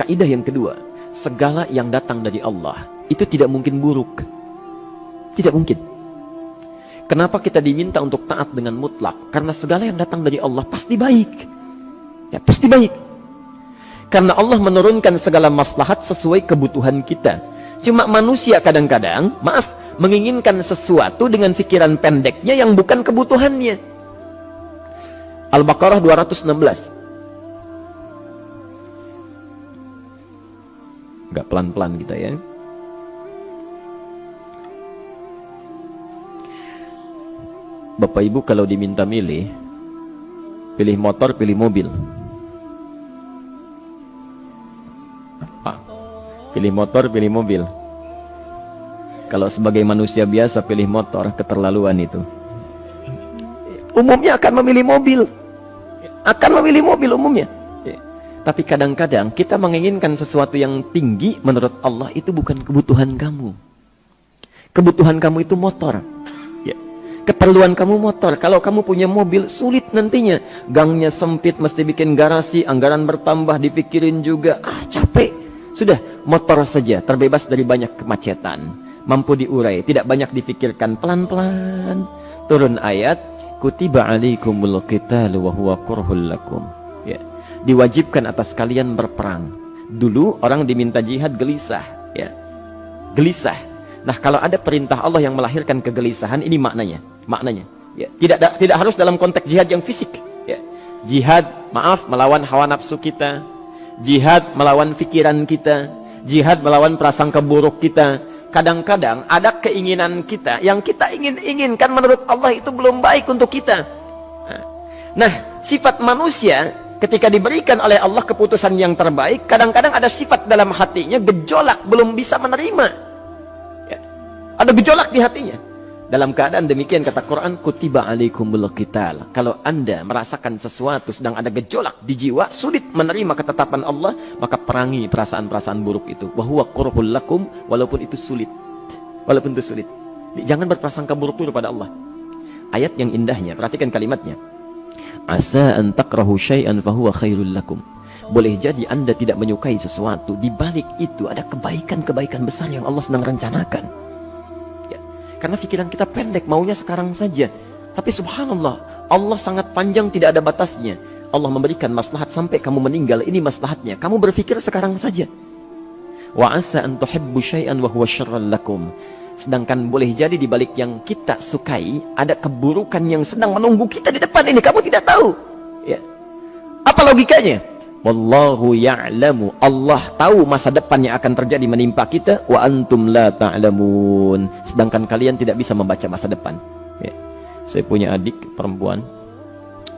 kaidah yang kedua, segala yang datang dari Allah itu tidak mungkin buruk. Tidak mungkin. Kenapa kita diminta untuk taat dengan mutlak? Karena segala yang datang dari Allah pasti baik. Ya, pasti baik. Karena Allah menurunkan segala maslahat sesuai kebutuhan kita. Cuma manusia kadang-kadang, maaf, menginginkan sesuatu dengan pikiran pendeknya yang bukan kebutuhannya. Al-Baqarah 216. Agak pelan-pelan kita ya. Bapak Ibu kalau diminta milih, pilih motor, pilih mobil. Pilih motor, pilih mobil. Kalau sebagai manusia biasa pilih motor, keterlaluan itu. Umumnya akan memilih mobil. Akan memilih mobil umumnya. Tapi kadang-kadang kita menginginkan sesuatu yang tinggi, menurut Allah itu bukan kebutuhan kamu. Kebutuhan kamu itu motor. Ya. Keperluan kamu motor. Kalau kamu punya mobil, sulit nantinya. Gangnya sempit, mesti bikin garasi, anggaran bertambah, dipikirin juga. Capek. Sudah, motor saja, terbebas dari banyak kemacetan. Mampu diurai, tidak banyak difikirkan. Pelan-pelan. Turun ayat, kutiba alaikumul qitalu wa huwa kurhul lakum. Ya. Diwajibkan atas kalian berperang. Dulu orang diminta jihad gelisah, ya. Gelisah. Nah, kalau ada perintah Allah yang melahirkan kegelisahan, ini maknanya. Ya. Tidak harus dalam konteks jihad yang fisik, ya. Jihad, maaf, melawan hawa nafsu kita. Jihad melawan pikiran kita. Jihad melawan prasangka buruk kita. Kadang-kadang ada keinginan kita yang kita inginkan menurut Allah itu belum baik untuk kita. Nah, sifat manusia ketika diberikan oleh Allah keputusan yang terbaik, kadang-kadang ada sifat dalam hatinya gejolak, belum bisa menerima. Ya. Ada gejolak di hatinya. Dalam keadaan demikian kata Quran, kutiba alaikumul qital. Kalau Anda merasakan sesuatu sedang ada gejolak di jiwa, sulit menerima ketetapan Allah, maka perangi perasaan-perasaan buruk itu. Wa huwa kurhul lakum, walaupun itu sulit. Walaupun itu sulit. Jangan berprasangka buruk dulu pada Allah. Ayat yang indahnya, perhatikan kalimatnya. Asa an takrahu syai'an fahuwa khairul lakum. Boleh jadi Anda tidak menyukai sesuatu, di balik itu ada kebaikan-kebaikan besar yang Allah sedang rencanakan. Ya. Karena pikiran kita pendek, maunya sekarang saja. Tapi subhanallah, Allah sangat panjang, tidak ada batasnya. Allah memberikan maslahat sampai kamu meninggal, ini maslahatnya. Kamu berpikir sekarang saja. Wa asa an tuhibbu syai'an wa huwa syarrul lakum. Sedangkan boleh jadi di balik yang kita sukai ada keburukan yang sedang menunggu kita di depan ini, kamu tidak tahu. Ya. Apa logikanya? Wallahu ya'lamu. Allah tahu masa depan yang akan terjadi menimpa kita, wa antum la ta'lamun. Sedangkan kalian tidak bisa membaca masa depan. Ya. Saya punya adik perempuan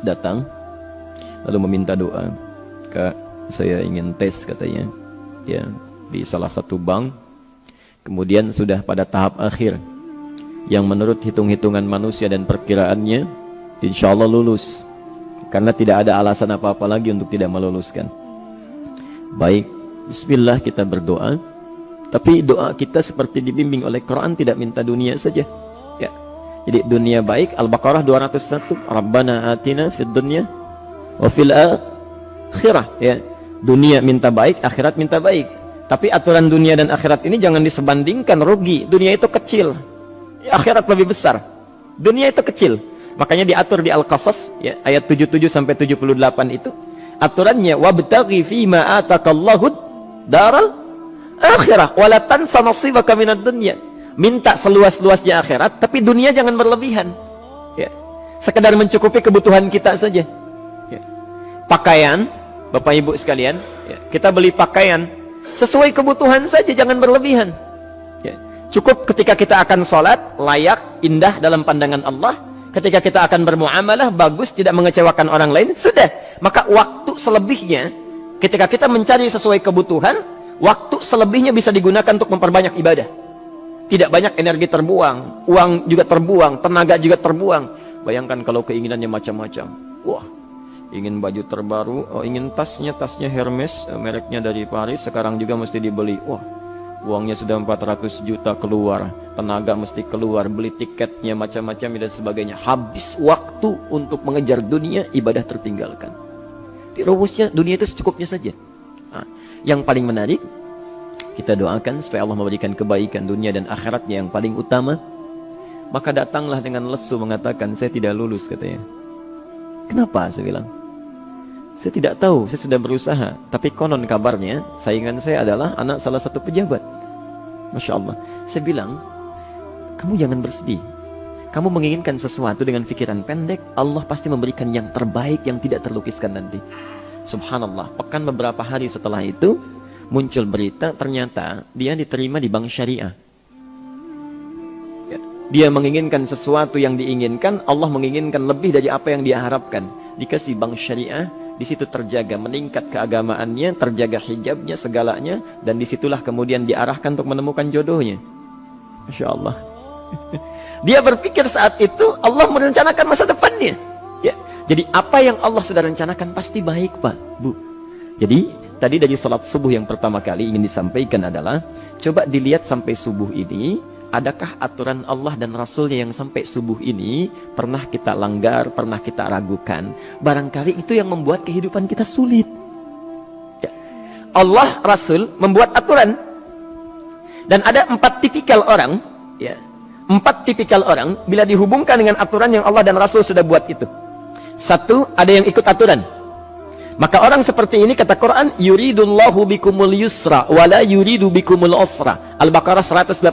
datang lalu meminta doa. Kak, saya ingin tes katanya. Ya, di salah satu bank. Kemudian sudah pada tahap akhir yang menurut hitung-hitungan manusia dan perkiraannya insya Allah lulus, karena tidak ada alasan apa-apa lagi untuk tidak meluluskan. Baik, bismillah kita berdoa, tapi doa kita seperti dibimbing oleh Quran, tidak minta dunia saja ya. Jadi dunia baik, Al-Baqarah 201, Rabbana atina fid dunya wa fil akhirah ya. Dunia minta baik, akhirat minta baik. Tapi aturan dunia dan akhirat ini jangan disebandingkan, rugi. Dunia itu kecil, akhirat lebih besar. Dunia itu kecil. Makanya diatur di Al-Qasas ya, ayat 77 sampai 78 itu aturannya, wabtaghi fima atakallahu daral akhirah wala tansa nasibaka minad dunya. Minta seluas-luasnya akhirat, tapi dunia jangan berlebihan. Ya. Sekedar mencukupi kebutuhan kita saja. Ya. Pakaian, Bapak Ibu sekalian, ya, kita beli pakaian sesuai kebutuhan saja, jangan berlebihan. Ya. Cukup ketika kita akan sholat, layak, indah dalam pandangan Allah. Ketika kita akan bermuamalah, bagus, tidak mengecewakan orang lain, sudah. Maka waktu selebihnya, ketika kita mencari sesuai kebutuhan, waktu selebihnya bisa digunakan untuk memperbanyak ibadah. Tidak banyak energi terbuang, uang juga terbuang, tenaga juga terbuang. Bayangkan kalau keinginannya macam-macam. Wah, ingin baju terbaru, ingin tasnya Hermes, mereknya dari Paris, sekarang juga mesti dibeli. Wah, uangnya sudah 400 juta keluar, tenaga mesti keluar, beli tiketnya macam-macam dan sebagainya. Habis waktu untuk mengejar dunia, ibadah tertinggalkan. Di rumusnya dunia itu secukupnya saja. Nah, Yang paling menarik, kita doakan supaya Allah memberikan kebaikan dunia dan akhiratnya yang paling utama. Maka datanglah dengan lesu mengatakan, saya tidak lulus katanya. Kenapa? Saya bilang, saya tidak tahu, saya sudah berusaha. Tapi konon kabarnya, saingan saya adalah anak salah satu pejabat. Masya Allah. Saya bilang, kamu jangan bersedih. Kamu menginginkan sesuatu dengan pikiran pendek, Allah pasti memberikan yang terbaik yang tidak terlukiskan nanti. Subhanallah, pekan beberapa hari setelah itu, muncul berita, ternyata dia diterima di bank syariah. Dia menginginkan sesuatu yang diinginkan, Allah menginginkan lebih dari apa yang dia harapkan. Dikasih bank syariah, di situ terjaga, meningkat keagamaannya, terjaga hijabnya, segalanya, dan disitulah kemudian diarahkan untuk menemukan jodohnya. Masya Allah. Dia berpikir saat itu Allah merencanakan masa depannya. Ya. Jadi apa yang Allah sudah rencanakan pasti baik, Pak, Bu. Jadi tadi dari salat subuh yang pertama kali ingin disampaikan adalah, coba dilihat sampai subuh ini, adakah aturan Allah dan Rasulnya yang sampai subuh ini pernah kita langgar, pernah kita ragukan. Barangkali itu yang membuat kehidupan kita sulit. Ya. Allah, Rasul membuat aturan. Dan ada 4 tipikal orang, ya. 4 tipikal orang bila dihubungkan dengan aturan yang Allah dan Rasul sudah buat itu. 1, ada yang ikut aturan. Maka orang seperti ini kata Quran, yuridullahu bikumul yusra wala yuridu bikumul usra. Al-Baqarah 185.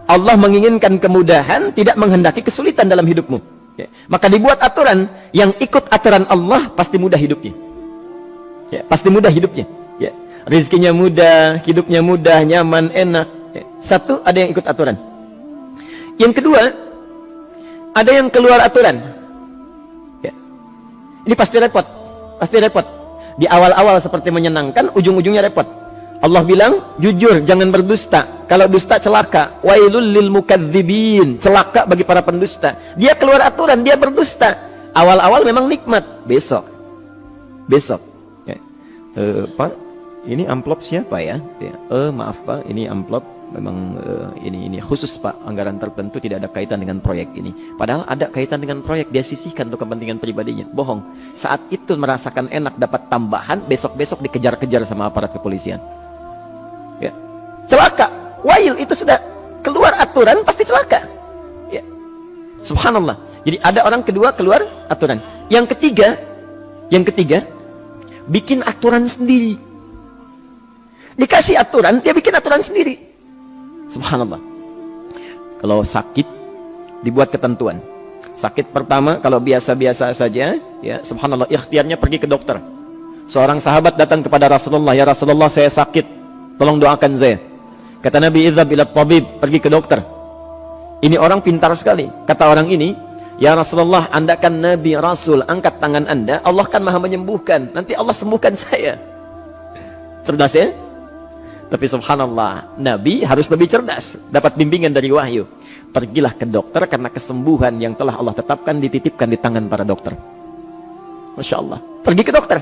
Allah menginginkan kemudahan, tidak menghendaki kesulitan dalam hidupmu. Ya. Maka dibuat aturan, yang ikut aturan Allah pasti mudah hidupnya. Ya, pasti mudah hidupnya. Ya. Rizkinya mudah, hidupnya mudah, nyaman, enak. Ya. 1, ada yang ikut aturan. Yang kedua, ada yang keluar aturan. Ya. Ini pasti repot. Pasti repot. Di awal-awal seperti menyenangkan, ujung-ujungnya repot. Allah bilang, jujur, jangan berdusta. Kalau dusta celaka. Wailul lil mukadzibin. Celaka bagi para pendusta. Dia keluar aturan, dia berdusta. Awal-awal memang nikmat. Besok. Ya. Pak, ini amplop siapa ya? Ya. Maaf Pak, ini amplop memang ini khusus Pak, anggaran tertentu, tidak ada kaitan dengan proyek ini. Padahal ada kaitan dengan proyek, dia sisihkan untuk kepentingan pribadinya. Bohong. Saat itu merasakan enak dapat tambahan, besok-besok dikejar-kejar sama aparat kepolisian. Ya. Celaka. Wail, itu sudah keluar aturan pasti celaka. Ya. Subhanallah. Jadi ada orang kedua keluar aturan. Yang ketiga bikin aturan sendiri. Dikasih aturan, dia bikin aturan sendiri. Subhanallah. Kalau sakit, dibuat ketentuan. Sakit pertama, kalau biasa-biasa saja, ya, subhanallah, ikhtiarnya pergi ke dokter. Seorang sahabat datang kepada Rasulullah, ya Rasulullah, saya sakit, tolong doakan saya. Kata Nabi, idhab ila tabib, pergi ke dokter. Ini orang pintar sekali. Kata orang ini, ya Rasulullah, Anda kan Nabi Rasul, angkat tangan Anda, Allah kan maha menyembuhkan, nanti Allah sembuhkan saya. Cerdas ya? Tapi subhanallah, Nabi harus lebih cerdas, dapat bimbingan dari wahyu. Pergilah ke dokter karena kesembuhan yang telah Allah tetapkan dititipkan di tangan para dokter. Masya Allah, pergi ke dokter.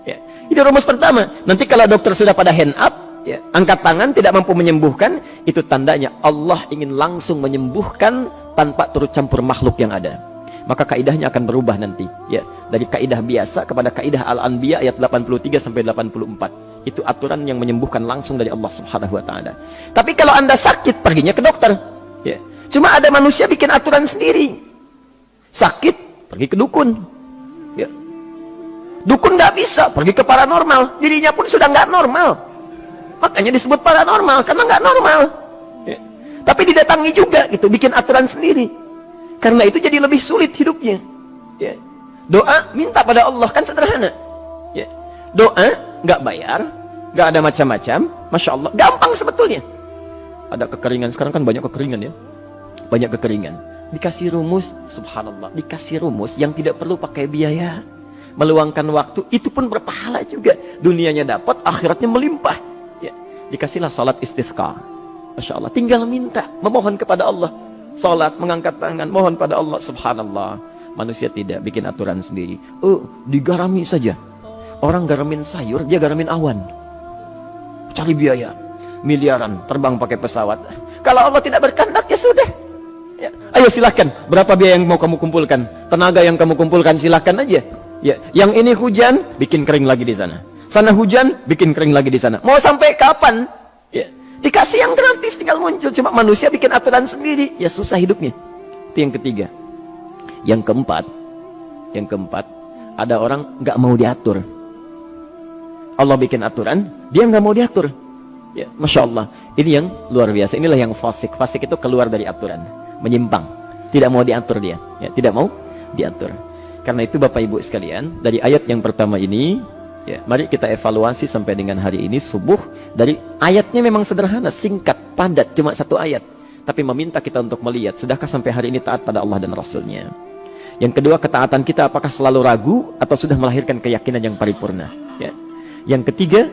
Ya. Itu rumus pertama. Nanti kalau dokter sudah pada hand up, ya, angkat tangan tidak mampu menyembuhkan, itu tandanya Allah ingin langsung menyembuhkan tanpa turut campur makhluk yang ada. Maka kaidahnya akan berubah nanti, ya, dari kaidah biasa kepada kaidah Al-Anbiya ayat 83 sampai 84. Itu aturan yang menyembuhkan langsung dari Allah Subhanahu wa taala. Tapi kalau Anda sakit, perginya ke dokter. Ya. Cuma ada manusia bikin aturan sendiri. Sakit, pergi ke dukun. Ya. Dukun nggak bisa, pergi ke paranormal. Dirinya pun sudah nggak normal. Makanya disebut paranormal, karena nggak normal. Ya. Tapi didatangi juga gitu, bikin aturan sendiri. Karena itu jadi lebih sulit hidupnya. Ya. Doa, minta pada Allah, kan sederhana. Ya. Doa, nggak bayar, nggak ada macam-macam, Masya Allah, gampang sebetulnya. Ada kekeringan, sekarang kan banyak kekeringan ya, banyak kekeringan. Dikasih rumus, subhanallah, dikasih rumus yang tidak perlu pakai biaya, meluangkan waktu, itu pun berpahala juga. Dunianya dapat, akhiratnya melimpah. Ya. Dikasihlah salat istisqa, Masya Allah, tinggal minta, memohon kepada Allah. Salat, mengangkat tangan, mohon pada Allah, subhanallah. Manusia tidak bikin aturan sendiri. Digarami saja. Orang garamin sayur, dia garamin awan. Cari biaya miliaran, terbang pakai pesawat. Kalau Allah tidak berkehendak, ya sudah. Ya. Ayo silahkan, berapa biaya yang mau kamu kumpulkan? Tenaga yang kamu kumpulkan silahkan aja. Ya. Yang ini hujan, bikin kering lagi di sana. Sana hujan, bikin kering lagi di sana. Mau sampai kapan? Ya. Dikasih yang gratis, tinggal muncul. Cuma manusia bikin aturan sendiri. Ya susah hidupnya. Itu yang ketiga. Yang keempat, ada orang nggak mau diatur. Allah bikin aturan, dia nggak mau diatur. Ya, Masya Allah. Ini yang luar biasa. Inilah yang fasik. Fasik itu keluar dari aturan, menyimpang. Tidak mau diatur dia. Ya, tidak mau diatur. Karena itu Bapak Ibu sekalian, dari ayat yang pertama ini, ya, mari kita evaluasi sampai dengan hari ini subuh. Dari ayatnya memang sederhana, singkat, padat, cuma satu ayat. Tapi meminta kita untuk melihat, sudahkah sampai hari ini taat pada Allah dan Rasulnya? Yang kedua, ketaatan kita apakah selalu ragu atau sudah melahirkan keyakinan yang paripurna? Ya. Yang ketiga,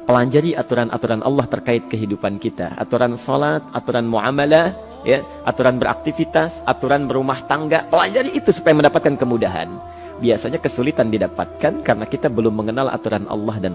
pelajari aturan-aturan Allah terkait kehidupan kita. Aturan salat, aturan muamalah, ya, aturan beraktivitas, aturan berumah tangga. Pelajari itu supaya mendapatkan kemudahan. Biasanya kesulitan didapatkan karena kita belum mengenal aturan Allah dan